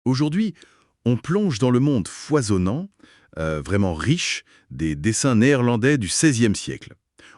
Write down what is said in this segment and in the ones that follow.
Aujourd'hui, on plonge dans le monde foisonnant, vraiment riche, des dessins néerlandais du XVIe siècle.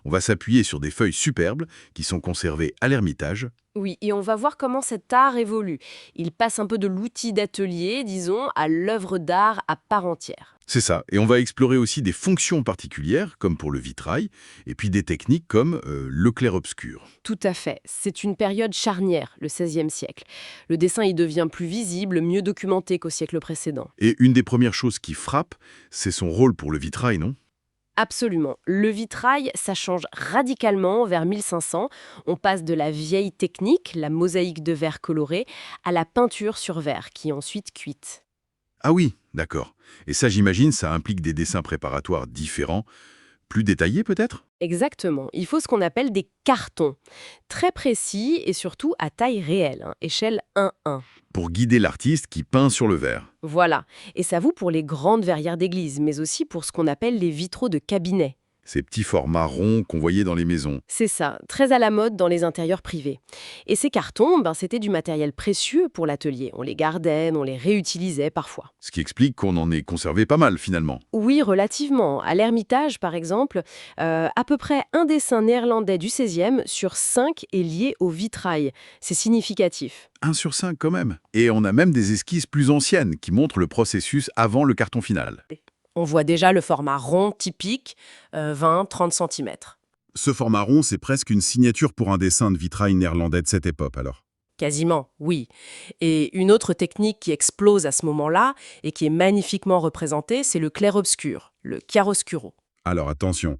On va s'appuyer sur des feuilles superbes qui sont conservées à l'Ermitage. Oui, et on va voir comment cet art évolue. Il passe un peu de l'outil d'atelier, disons, à l'œuvre d'art à part entière. C'est ça. Et on va explorer aussi des fonctions particulières, comme pour le vitrail, et puis des techniques comme le clair-obscur. Tout à fait. C'est une période charnière, le XVIe siècle. Le dessin y devient plus visible, mieux documenté qu'au siècle précédent. Et une des premières choses qui frappe, c'est son rôle pour le vitrail, non? Absolument. Le vitrail, ça change radicalement vers 1500. On passe de la vieille technique, la mosaïque de verre coloré, à la peinture sur verre, qui est ensuite cuite. Ah oui, d'accord. Et ça, j'imagine, ça implique des dessins préparatoires différents, plus détaillés peut-être? Exactement. Il faut ce qu'on appelle des cartons. Très précis et surtout à taille réelle, échelle 1:1. Pour guider l'artiste qui peint sur le verre. Voilà. Et ça vaut pour les grandes verrières d'église, mais aussi pour ce qu'on appelle les vitraux de cabinet. Ces petits formats ronds qu'on voyait dans les maisons. C'est ça, très à la mode dans les intérieurs privés. Et ces cartons, c'était du matériel précieux pour l'atelier. On les gardait, on les réutilisait parfois. Ce qui explique qu'on en ait conservé pas mal finalement. Oui, relativement. À l'Ermitage, par exemple, à peu près un dessin néerlandais du XVIe sur 5 est lié au vitrail. C'est significatif. 1 sur 5 quand même. Et on a même des esquisses plus anciennes qui montrent le processus avant le carton final. On voit déjà le format rond typique, 20-30 cm. Ce format rond, c'est presque une signature pour un dessin de vitrail néerlandais de cette époque alors. Quasiment, oui. Et une autre technique qui explose à ce moment-là et qui est magnifiquement représentée, c'est le clair-obscur, le chiaroscuro. Alors attention,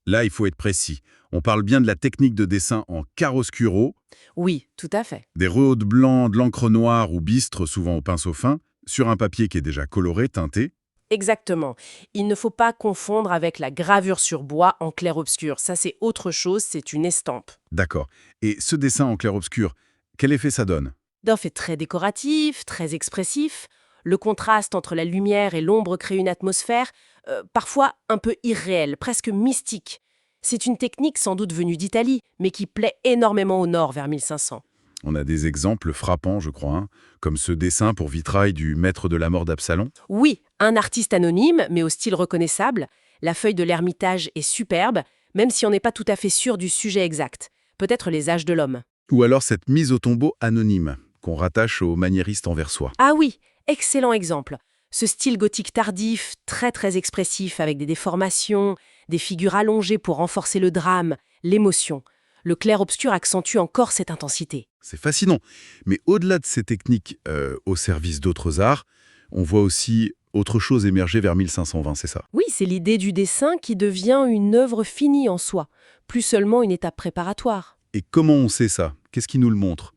là il faut être précis. On parle bien de la technique de dessin en chiaroscuro, Oui, tout à fait. des rehauts de blanc, de l'encre noire ou bistre, souvent au pinceau fin, sur un papier qui est déjà coloré, teinté. Exactement. Il ne faut pas confondre avec la gravure sur bois en clair-obscur. Ça, c'est autre chose, c'est une estampe. D'accord. Et ce dessin en clair-obscur, quel effet ça donne? D'un fait très décoratif, très expressif. Le contraste entre la lumière et l'ombre crée une atmosphère, parfois un peu irréelle, presque mystique. C'est une technique sans doute venue d'Italie, mais qui plaît énormément au nord vers 1500. On a des exemples frappants, je crois, hein, comme ce dessin pour vitrail du Maître de la mort d'Absalon. Oui, un artiste anonyme, mais au style reconnaissable. La feuille de l'Ermitage est superbe, même si on n'est pas tout à fait sûr du sujet exact. Peut-être les âges de l'homme. Ou alors cette mise au tombeau anonyme, qu'on rattache au maniériste anversois. Ah oui, excellent exemple. Ce style gothique tardif, très très expressif, avec des déformations, des figures allongées pour renforcer le drame, l'émotion. Le clair-obscur accentue encore cette intensité. C'est fascinant. Mais au-delà de ces techniques au service d'autres arts, on voit aussi autre chose émerger vers 1520, c'est ça? Oui, c'est l'idée du dessin qui devient une œuvre finie en soi, plus seulement une étape préparatoire. Et comment on sait ça? Qu'est-ce qui nous le montre?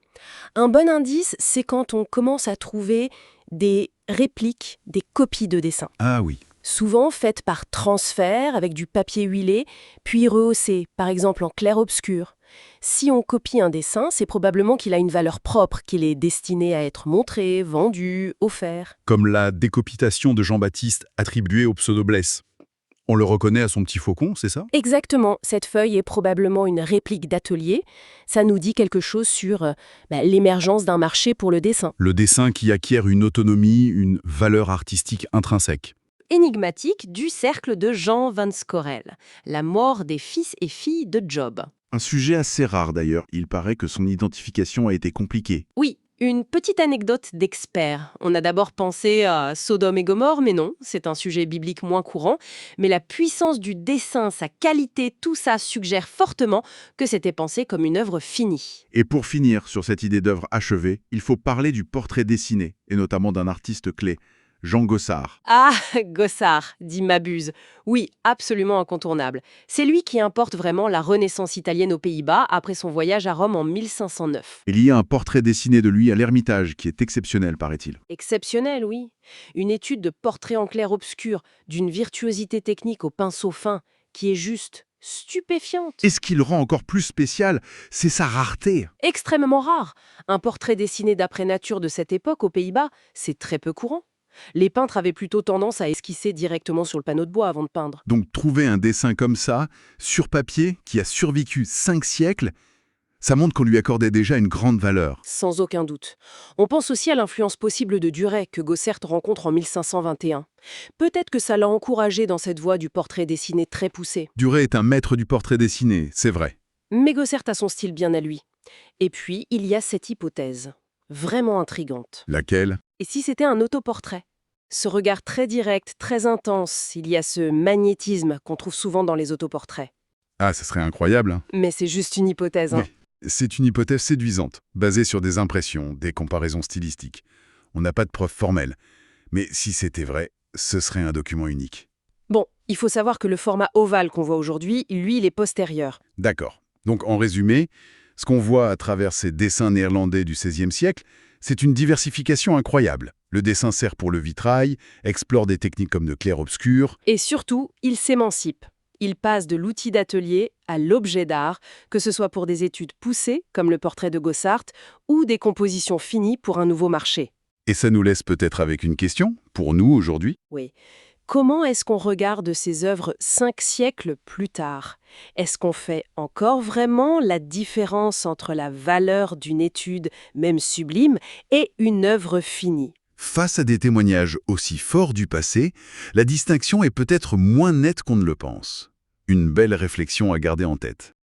Un bon indice, c'est quand on commence à trouver des répliques, des copies de dessins. Ah oui. Souvent faites par transfert avec du papier huilé, puis rehaussé, par exemple en clair-obscur. Si on copie un dessin, c'est probablement qu'il a une valeur propre, qu'il est destiné à être montré, vendu, offert. Comme la décopitation de Jean-Baptiste attribuée au pseudo-Blesse. On le reconnaît à son petit faucon, c'est ça? Exactement, cette feuille est probablement une réplique d'atelier. Ça nous dit quelque chose sur l'émergence d'un marché pour le dessin. Le dessin qui acquiert une autonomie, une valeur artistique intrinsèque. Énigmatique du cercle de Jean Van Scorel, la mort des fils et filles de Job. Un sujet assez rare d'ailleurs, il paraît que son identification a été compliquée. Oui, une petite anecdote d'expert. On a d'abord pensé à Sodome et Gomorrhe, mais non, c'est un sujet biblique moins courant. Mais la puissance du dessin, sa qualité, tout ça suggère fortement que c'était pensé comme une œuvre finie. Et pour finir sur cette idée d'œuvre achevée, il faut parler du portrait dessiné, et notamment d'un artiste clé, Jean Gossard. Ah, Gossard, dit Mabuse. Oui, absolument incontournable. C'est lui qui importe vraiment la Renaissance italienne aux Pays-Bas après son voyage à Rome en 1509. Il y a un portrait dessiné de lui à l'Ermitage qui est exceptionnel, paraît-il. Exceptionnel, oui. Une étude de portrait en clair-obscur, d'une virtuosité technique au pinceau fin, qui est juste stupéfiante. Et ce qui le rend encore plus spécial, c'est sa rareté. Extrêmement rare. Un portrait dessiné d'après nature de cette époque aux Pays-Bas, c'est très peu courant. Les peintres avaient plutôt tendance à esquisser directement sur le panneau de bois avant de peindre. Donc trouver un dessin comme ça, sur papier, qui a survécu 5 siècles, Ça montre qu'on lui accordait déjà une grande valeur. Sans aucun doute. On pense aussi à l'influence possible de Duret que Gossert rencontre en 1521. Peut-être que ça l'a encouragé dans cette voie du portrait dessiné très poussé. Duret est un maître du portrait dessiné, c'est vrai. Mais Gossert a son style bien à lui. Et puis, il y a cette hypothèse, vraiment intrigante. Laquelle? Et si c'était un autoportrait? Ce regard très direct, très intense, il y a ce magnétisme qu'on trouve souvent dans les autoportraits. Ah, ça serait incroyable, hein. Mais c'est juste une hypothèse, hein. Oui. C'est une hypothèse séduisante, basée sur des impressions, des comparaisons stylistiques. On n'a pas de preuves formelles. Mais si c'était vrai, ce serait un document unique. Bon, il faut savoir que le format ovale qu'on voit aujourd'hui, lui, il est postérieur. D'accord. Donc en résumé, ce qu'on voit à travers ces dessins néerlandais du XVIe siècle, c'est une diversification incroyable. Le dessin sert pour le vitrail, explore des techniques comme le clair-obscur. Et surtout, il s'émancipe. Il passe de l'outil d'atelier à l'objet d'art, que ce soit pour des études poussées, comme le portrait de Gossart, ou des compositions finies pour un nouveau marché. Et ça nous laisse peut-être avec une question, pour nous aujourd'hui. Oui. Comment est-ce qu'on regarde ces œuvres 5 siècles plus tard? Est-ce qu'on fait encore vraiment la différence entre la valeur d'une étude, même sublime, et une œuvre finie? Face à des témoignages aussi forts du passé, la distinction est peut-être moins nette qu'on ne le pense. Une belle réflexion à garder en tête.